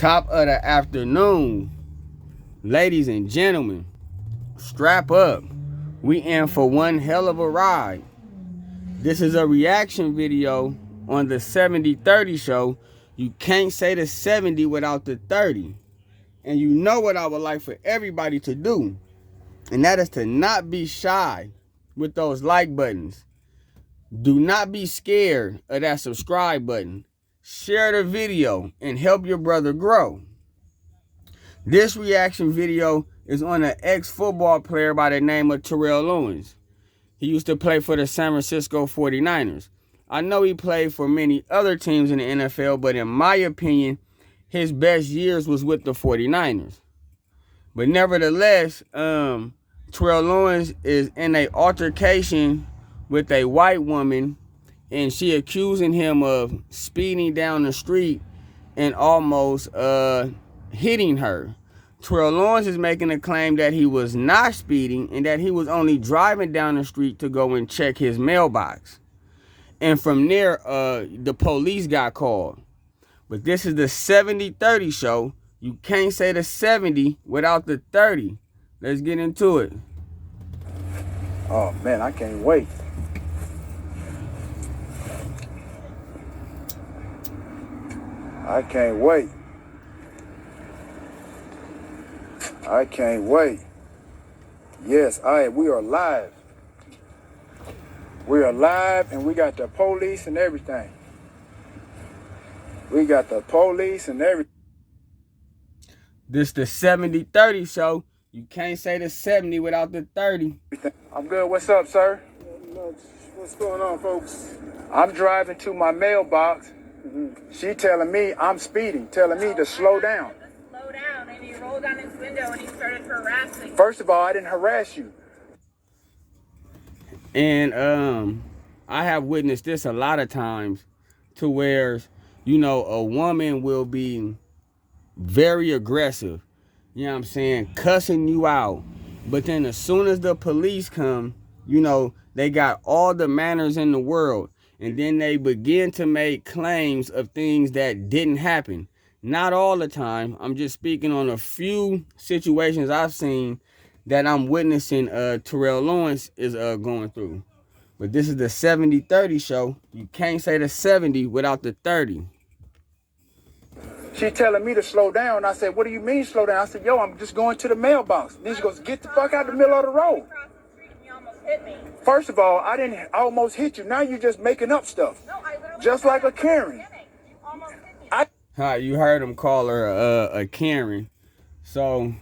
Top of the afternoon, ladies and gentlemen, strap up. We in for one hell of a ride. This is a reaction video on the 70-30 show. You can't say the 70 without the 30. And you know what I would like for everybody to do, and that is to not be shy with those like buttons. Do not be scared of that subscribe button. Share the video and help your brother grow. This reaction video is on an ex-football player by the name of Terrell Owens. He used to play for the San Francisco 49ers. I know he played for many other teams in the NFL, but in my opinion, his best years was with the 49ers. But nevertheless, Terrell Owens is in an altercation with a white woman, and she accusing him of speeding down the street and almost hitting her. Terrell Owens is making a claim that he was not speeding and that he was only driving down the street to go and check his mailbox. And from there, the police got called. But this is the 70-30 show. You can't say the 70 without the 30. Let's get into it. Oh man, I can't wait. I can't wait. I can't wait. Yes, we are live. We are live, and we got the police and everything. We got the police and everything. This the 70-30 show. You can't say the 70 without the 30. I'm good. What's up, sir? What's going on, folks? I'm driving to my mailbox. She telling me I'm speeding, telling me to slow down. Slow down, and he rolled down his window and he started harassing. First of all, I didn't harass you. And I have witnessed this a lot of times, to where, you know, a woman will be very aggressive, you know what I'm saying, cussing you out. But then as soon as the police come, you know, they got all the manners in the world. And then they begin to make claims of things that didn't happen. Not all the time. I'm just speaking on a few situations I've seen that I'm witnessing Terrell Owens is going through. But this is the 70-30 show. You can't say the 70 without the 30. She telling me to slow down. I said, what do you mean slow down? I said, yo, I'm just going to the mailbox. Then she goes, get the fuck out the middle of the road. Hit me. First of all, I almost hit you. Now you're just making up stuff. No, I literally just like a Karen. You almost hit me. You heard him call her a Karen. So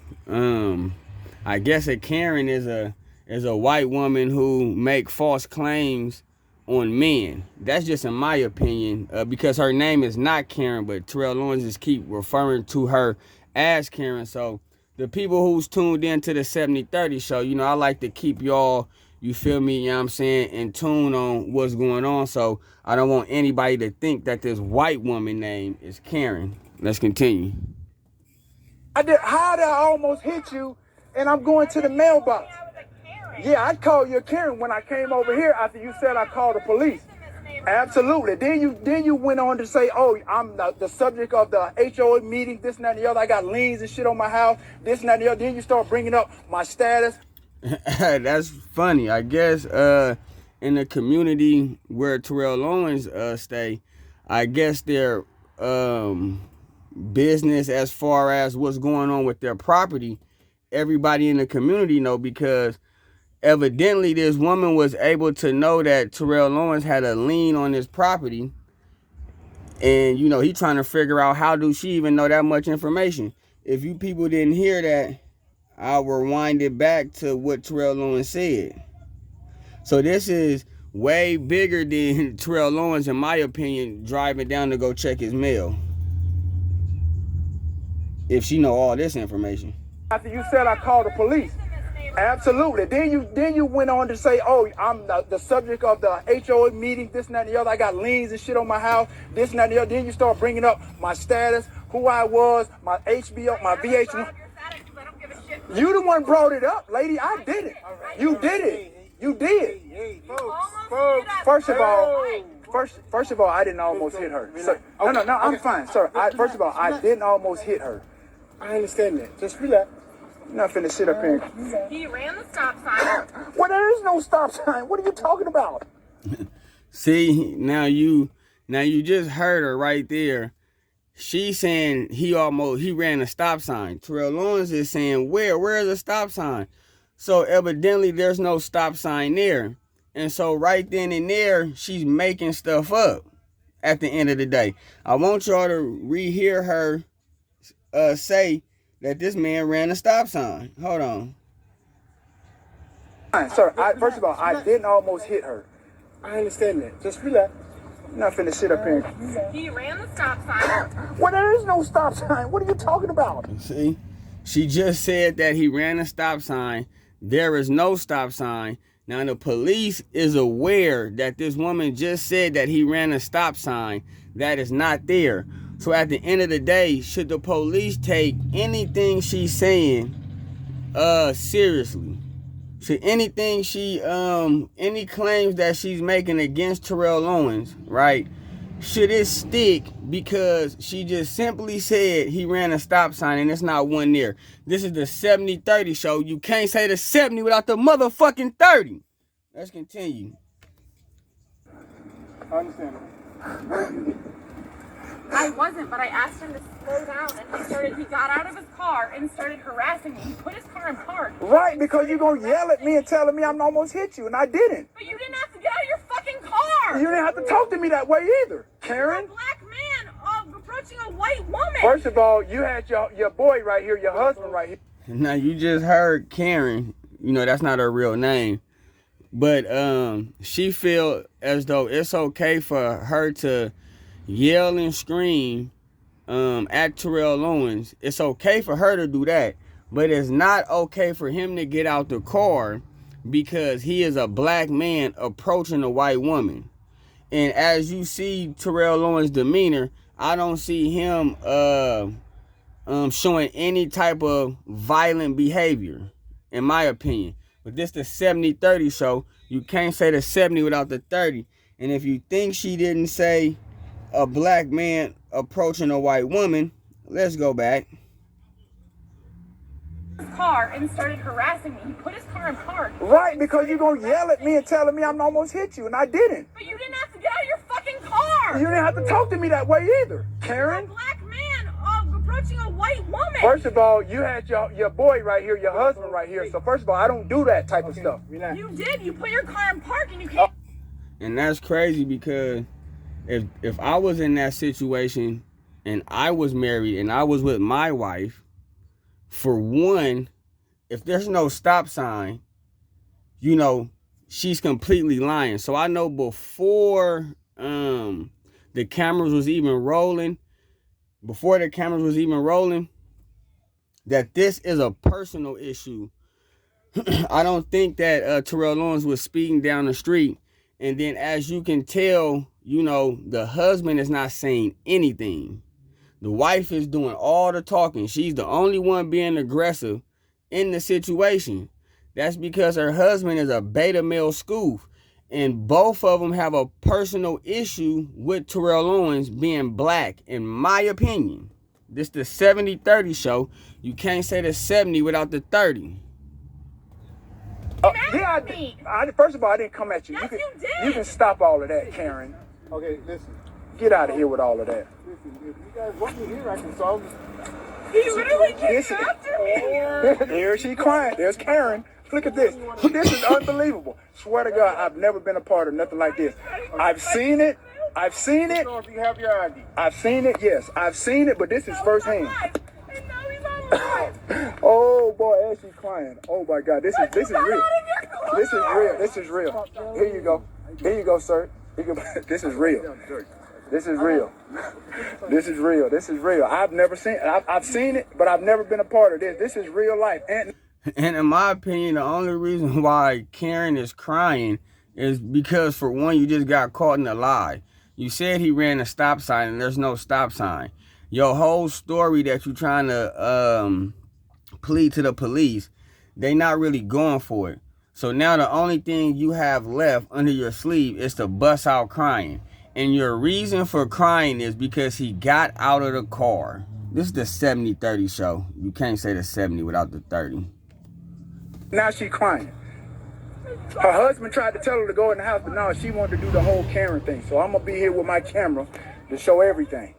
I guess a Karen is a white woman who make false claims on men. That's just in my opinion, because her name is not Karen, but Terrell Owens just keep referring to her as Karen. So the people who's tuned into the 70-30 show, you know, I like to keep y'all, you feel me, you know what I'm saying, in tune on what's going on. So I don't want anybody to think that this white woman name is Karen. Let's continue. How did I almost hit you and I'm going to the mailbox? Yeah, I'd call you a Karen when I came over here after you said I called the police. Absolutely. Then you went on to say, oh, I'm the subject of the HOA meeting, this and that and the other. I got liens and shit on my house, this and that and the other. Then you start bringing up my status. That's funny. I guess in the community where Terrell Owens stay, I guess their business as far as what's going on with their property, everybody in the community know, because evidently this woman was able to know that Terrell Owens had a lien on his property. And, you know, he trying to figure out, how do she even know that much information? If you people didn't hear that, I'll rewind it back to what Terrell Owens said. So this is way bigger than Terrell Owens, in my opinion, driving down to go check his mail. If she know all this information. After you said I called the police. Absolutely. Then you went on to say, oh, I'm the subject of the HOA meeting, this and that and the other. I got liens and shit on my house, this and that and the other. Then you start bringing up my status, who I was, my HBO, my VH1. You the one brought it up, lady. I did it. You did it. You did. Hey, folks. First of all, First of all, I didn't almost hit her. Sir, no, I'm fine, sir. First of all, I didn't almost hit her. I understand that. Just relax. I'm not finna sit up here. He ran the stop sign. Well, there is no stop sign. What are you talking about? See, now you just heard her right there. She's saying he ran a stop sign. Terrell Owens is saying, where is the stop sign? So evidently there's no stop sign there. And so right then and there, she's making stuff up at the end of the day. I want y'all to rehear her say that this man ran a stop sign. Hold on. Sir, first of all, I didn't almost hit her. I understand that. Just relax. I'm not finna sit up here. He ran the stop sign. Well, there is no stop sign. What are you talking about? See, she just said that he ran a stop sign. There is no stop sign. Now, the police is aware that this woman just said that he ran a stop sign that is not there. So at the end of the day, should the police take anything she's saying seriously? Should anything any claims that she's making against Terrell Owens, right? Should it stick because she just simply said he ran a stop sign and it's not one there? This is the 70-30 show. You can't say the 70 without the motherfucking 30. Let's continue. I understand. I wasn't, but I asked him to slow down, and he got out of his car and started harassing me. He put his car in park. Right, because you're going to yell at me and telling me I'm almost hit you, and I didn't. But you didn't have to get out of your fucking car. You didn't have to talk to me that way either, Karen. You're a black man approaching a white woman. First of all, you had your boy right here, your husband right here. Now, you just heard Karen. You know, that's not her real name. But she feel as though it's okay for her to yell and scream at Terrell Owens. It's okay for her to do that, but it's not okay for him to get out the car because he is a black man approaching a white woman. And as you see Terrell Owens' demeanor, I don't see him showing any type of violent behavior, in my opinion. But this the 70-30 show. You can't say the 70 without the 30. And if you think she didn't say a black man approaching a white woman, let's go back. Car and started harassing me. He put his car in park. Right, because you're going to yell at me and telling me I'm almost hit you, and I didn't. But you didn't have to get out of your fucking car. You didn't have to talk to me that way either, Karen. You're a black man approaching a white woman. First of all, you had your boy right here, your husband right here. So first of all, I don't do that type of stuff. Relax. You did. You put your car in park and you can't. And that's crazy because if I was in that situation and I was married and I was with my wife, for one, if there's no stop sign, you know, she's completely lying. So I know before the cameras was even rolling, that this is a personal issue. I don't think that Terrell Owens was speeding down the street. And then as you can tell, you know, the husband is not saying anything. The wife is doing all the talking. She's the only one being aggressive in the situation. That's because her husband is a beta male scoof. And both of them have a personal issue with Terrell Owens being black, in my opinion. This the 70-30 show. You can't say the 70 without the 30. Yeah, first of all, I didn't come at you. Yes, you did. You can stop all of that, Karen. Okay, listen. Get out of here with all of that. Listen, if you guys want me here, I can solve this. He literally came after me. Here she crying. There's Karen. Look at this. This is unbelievable. Swear to God, I've never been a part of nothing like this. I've seen it. I've seen it. If you have your ID. I've seen it. Yes, I've seen it, but this is firsthand. And now he's on live. Oh boy, as she's crying. Oh my God, this is real. This is real. This is real. Here you go. Here you go, sir. This is real. This is real. This is real. This is real. I've seen it, but I've never been a part of this. This is real life. And in my opinion, the only reason why Karen is crying is because, for one, you just got caught in a lie. You said he ran a stop sign and there's no stop sign. Your whole story that you're trying to plead to the police, they not really going for it. So now the only thing you have left under your sleeve is to bust out crying. And your reason for crying is because he got out of the car. This is the 70-30 show. You can't say the 70 without the 30. Now she crying. Her husband tried to tell her to go in the house, but no, she wanted to do the whole Karen thing. So I'm going to be here with my camera to show everything.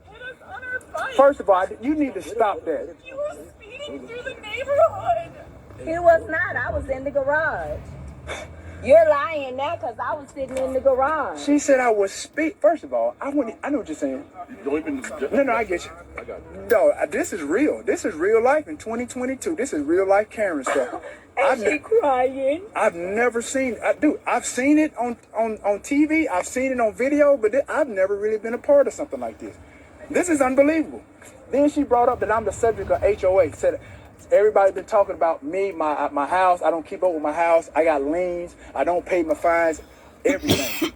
First of all, you need to stop that. You were speeding through the neighborhood. He was not. I was in the garage. You're lying now because I was sitting in the garage. She said I was First of all, I know what you're saying. No, I get you. I got you. No, this is real. This is real life in 2022. This is real life Karen stuff. And she crying. I've never seen. I've seen it on TV. I've seen it on video, but I've never really been a part of something like this. This is unbelievable. Then she brought up that I'm the subject of HOA. Said everybody's been talking about me, my house. I don't keep up with my house. I got liens. I don't pay my fines. Everything.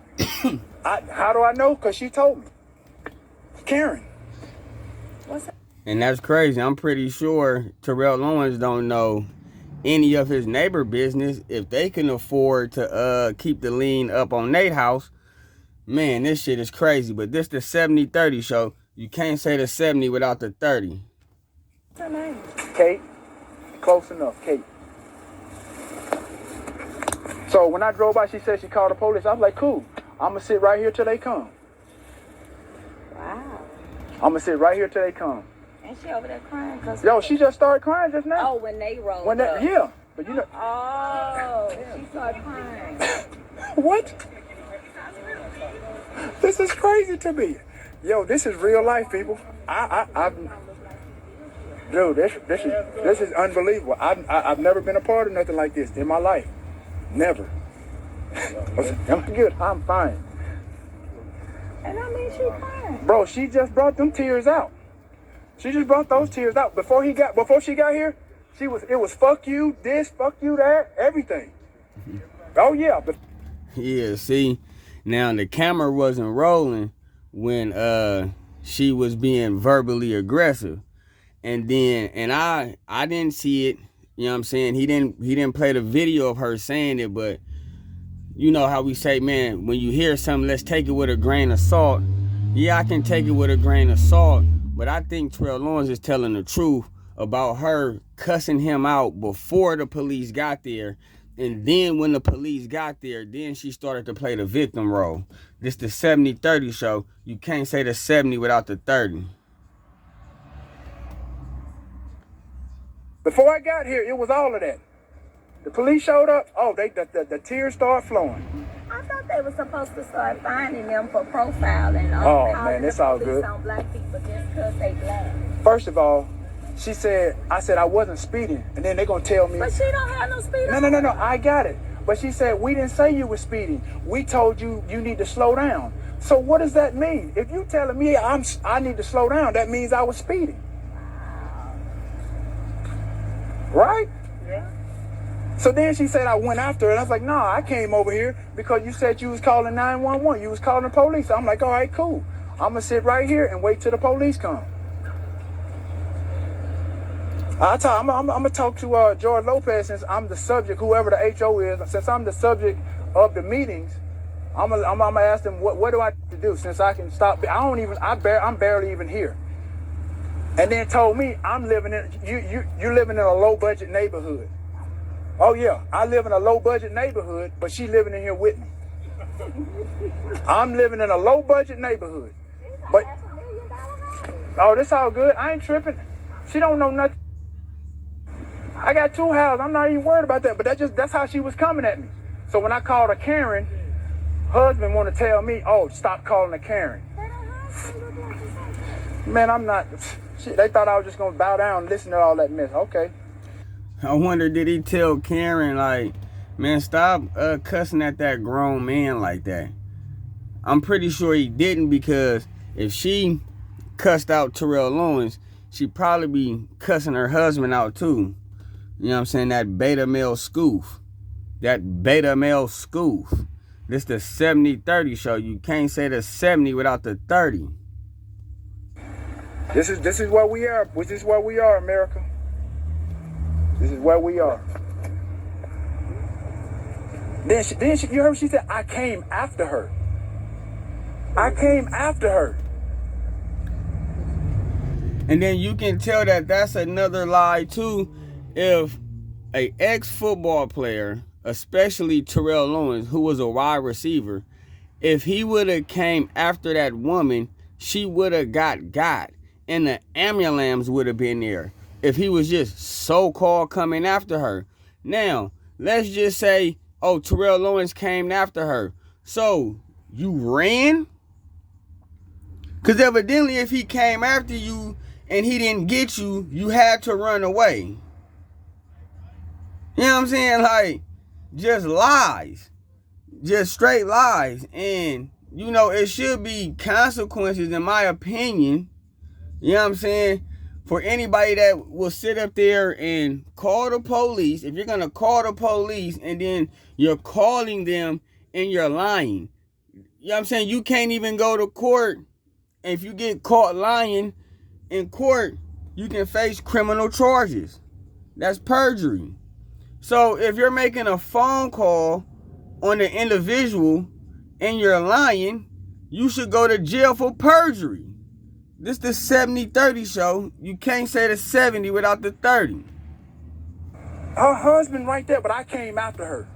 How do I know? Because she told me. Karen. What's that? And that's crazy. I'm pretty sure Terrell Owens don't know any of his neighbor business. If they can afford to keep the lien up on Nate house, man, this shit is crazy. But this the 70-30 show. You can't say the 70 without the 30. What's her name? Kate. Close enough, Kate. So when I drove by, she said she called the police. I was like, cool. I'm going to sit right here till they come. Wow. I'm going to sit right here till they come. And she over there crying because... Yo, she just started crying just now. Oh, when they rolled up. Yeah. But you know... Oh, she started crying. What? This is crazy to me. Yo, this is real life, people. Dude, this is unbelievable. I've never been a part of nothing like this in my life. Never. Am I good? I'm fine. And I mean, she crying. Bro, she just brought them tears out. She just brought those tears out. Before she got here, it was fuck you this, fuck you that, everything. Oh yeah. Yeah, see, now the camera wasn't rolling when she was being verbally aggressive. And I didn't see it, you know what I'm saying? He didn't play the video of her saying it, but you know how we say, man, when you hear something, let's take it with a grain of salt. Yeah, I can take it with a grain of salt, but I think Terrell Owens is telling the truth about her cussing him out before the police got there. And then when the police got there, then she started to play the victim role. This the 70-30 show. You can't say the 70 without the 30. Before I got here, it was all of that. The police showed up. Oh, the tears started flowing. I thought they were supposed to start finding them for profiling. Oh, man, it's all good. On black people just because they black. First of all, I said I wasn't speeding, and then they're gonna tell me. But she don't have no speed. No, I got it. But she said we didn't say you were speeding. We told you need to slow down. So what does that mean? If you telling me I need to slow down, that means I was speeding. Right? Yeah. So then she said I went after her, and I was like, nah, I came over here because you said you was calling 911. You was calling the police. I'm like, all right, cool. I'm going to sit right here and wait till the police come. I'm going to talk to George Lopez since I'm the subject, whoever the HO is. Since I'm the subject of the meetings, I'm going to ask them, what do I have to do since I can stop? I'm barely even here. And then told me you're living in a low budget neighborhood. Oh yeah, I live in a low budget neighborhood, but she living in here with me. I'm living in a low budget neighborhood. But oh, this all good. I ain't tripping. She don't know nothing. I got 2 houses. I'm not even worried about that. But that's how she was coming at me. So when I called her Karen, husband want to tell me, oh, stop calling her Karen. Man, I'm not. They thought I was just gonna bow down and listen to all that mess. Okay. I wonder, did he tell Karen, like, man, stop cussing at that grown man like that? I'm pretty sure he didn't, because if she cussed out Terrell Owens, she'd probably be cussing her husband out too. You know what I'm saying? That beta male scoof. This the 70-30 show. You can't say the 70 without the 30. This is where we are. This is where we are, America. This is where we are. Then she, you heard what she said? I came after her. I came after her. And then you can tell that that's another lie too. If a ex-football player, especially Terrell Owens, who was a wide receiver, if he would have came after that woman, she would have got, and the ambulance would have been there. If he was just so-called coming after her. Now, let's just say, oh, Terrell Owens came after her. So, you ran? Because evidently, if he came after you and he didn't get you, you had to run away. You know what I'm saying? Like, just lies. Just straight lies. And, you know, it should be consequences, in my opinion. You know what I'm saying? For anybody that will sit up there and call the police. If you're going to call the police and then you're calling them and you're lying. You know what I'm saying? You can't even go to court. And if you get caught lying in court, you can face criminal charges. That's perjury. So if you're making a phone call on the individual and you're lying, you should go to jail for perjury. This the 70-30 show. You can't say the 70 without the 30. Her husband right there, but I came after her.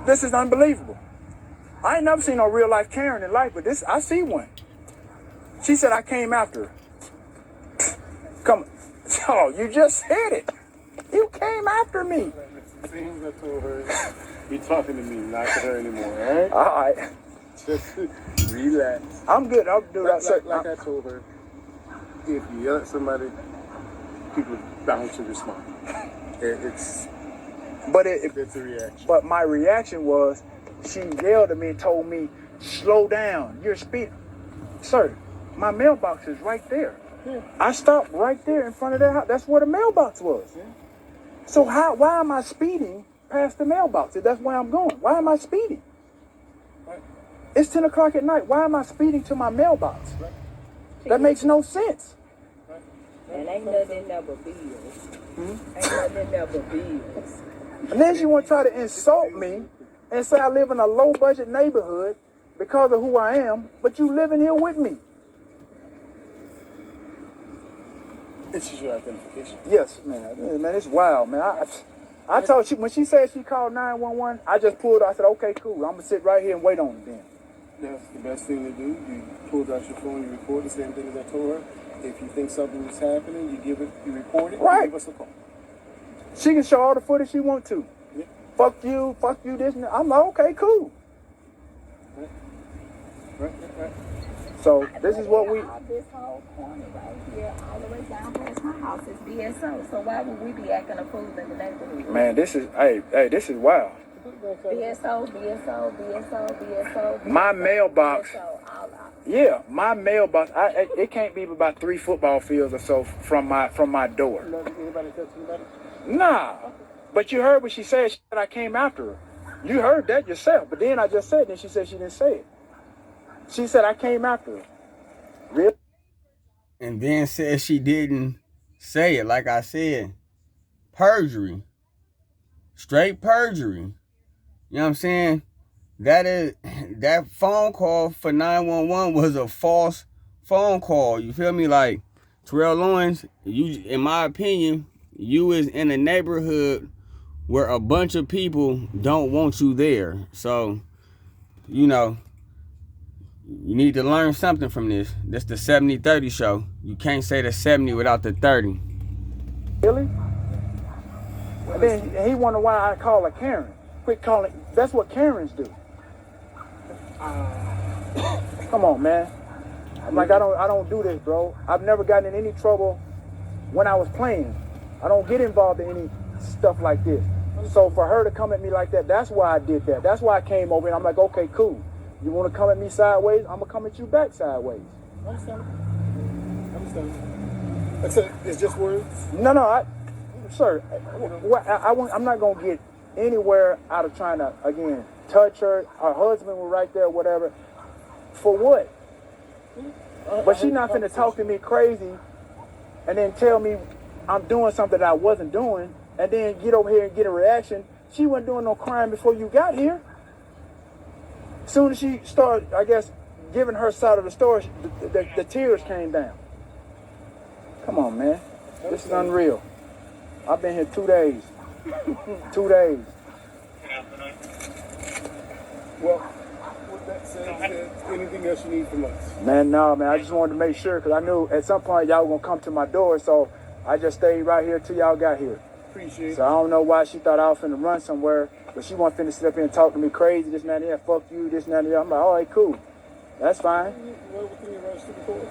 This is unbelievable. I ain't never seen no real life Karen in life, but this, I see one. She said I came after her. Come, oh, you just said it. You came after me. Things I told her, you talking to me, not to her anymore, all All right. Just relax. I'm good. I'll do that. Like I told her, if you yell at somebody, people are bound to respond. It's a reaction. But my reaction was, she yelled at me and told me, slow down, you're speeding. Sir, my mailbox is right there. Yeah. I stopped right there in front of that house. That's where the mailbox was. Yeah. So why am I speeding past the mailbox? If that's where I'm going, why am I speeding? Right. It's 10 o'clock at night. Why am I speeding to my mailbox? Right. That makes no sense. Right. And ain't nothing never bills. Ain't nothing never bills. And then she want to try to insult me and say I live in a low budget neighborhood because of who I am, but you living here with me. This is your identification. Yes, man. Man, it's wild, man. I told you when she said she called 911, I just pulled her. I said, okay, cool. I'm gonna sit right here and wait on it then. That's the best thing to do. You pulled out your phone, you record the same thing as I told her. If you think something is happening, you report it, Right. you give us a call. She can show all the footage she want to. Yeah. Fuck you, this and that. I'm like, okay, cool. Right. So this is what we. This whole corner right here, all the way down past my house is BSO. So why would we be acting a fool in the neighborhood? Man, this is this is wild. BSO. My mailbox. BSO, all out. Yeah, my mailbox. It can't be about 3 football fields or so from my door. Anybody touch anybody? Nah, but you heard what she said. She said I came after her. You heard that yourself. But then I just said. Then she said she didn't say it. She said I came after her. Really? And then said she didn't say it. Like I said, perjury. Straight perjury. You know what I'm saying? That phone call for 911 was a false phone call. You feel me? Like, Terrell Owens, you, in my opinion, you is in a neighborhood where a bunch of people don't want you there. So, you know, you need to learn something from this. This the 70-30 show. You can't say the 70 without the 30. Really? And then he wondered why I call her Karen. Quit calling. That's what Karens do. Come on, man. I'm like, I don't do this, bro. I've never gotten in any trouble when I was playing. I don't get involved in any stuff like this. So for her to come at me like that, that's why I did that. That's why I came over and I'm like, okay, cool. You want to come at me sideways? I'm going to come at you back sideways. Understand. That's it. It's just words. No, sir, I'm not going to get anywhere out of trying to, again, touch her. Her husband was right there, whatever. For what? But she's not finna talk to me crazy and then tell me I'm doing something that I wasn't doing and then get over here and get a reaction. She wasn't doing no crime before you got here. As soon as she started, I guess, giving her side of the story, the tears came down. Come on, man. This is unreal. I've been here 2 days. 2 days. Well, with that said, is there anything else you need from us? Man, no, man. I just wanted to make sure because I knew at some point y'all were going to come to my door. So I just stayed right here till y'all got here. Appreciate it. So I don't know why she thought I was finna run somewhere, but she wasn't finna sit up here and talk to me crazy, this and that, yeah, fuck you, this and that, yeah. I'm like, all right, cool. That's fine. Everything you rush to the court.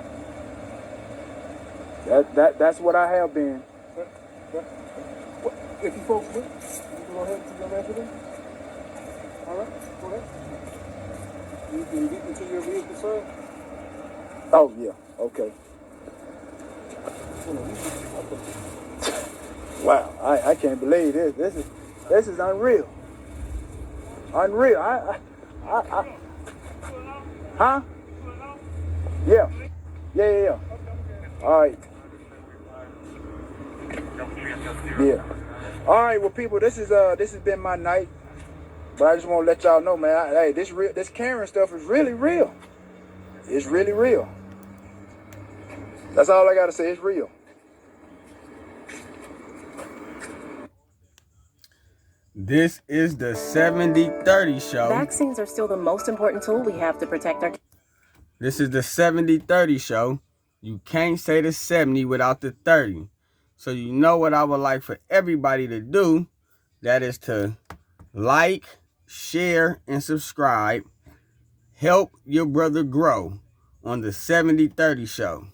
That's what I have been. If you folks would, you can go ahead to your residence. All right, go ahead. You can get into your vehicle, sir. Oh, yeah, okay. Wow, I can't believe this. This is unreal. Unreal. Huh? Yeah. Yeah. All right. Yeah. All right. Well, people, this has been my night, but I just want to let y'all know, man. Hey, this Karen stuff is really real. It's really real. That's all I gotta say. It's real. This is the 70-30 show. Vaccines are still the most important tool we have to protect our. This is the 70-30 show. You can't say the 70 without the 30. So you know what I would like for everybody to do. That is to like, share, and subscribe. Help your brother grow on the 70-30 show.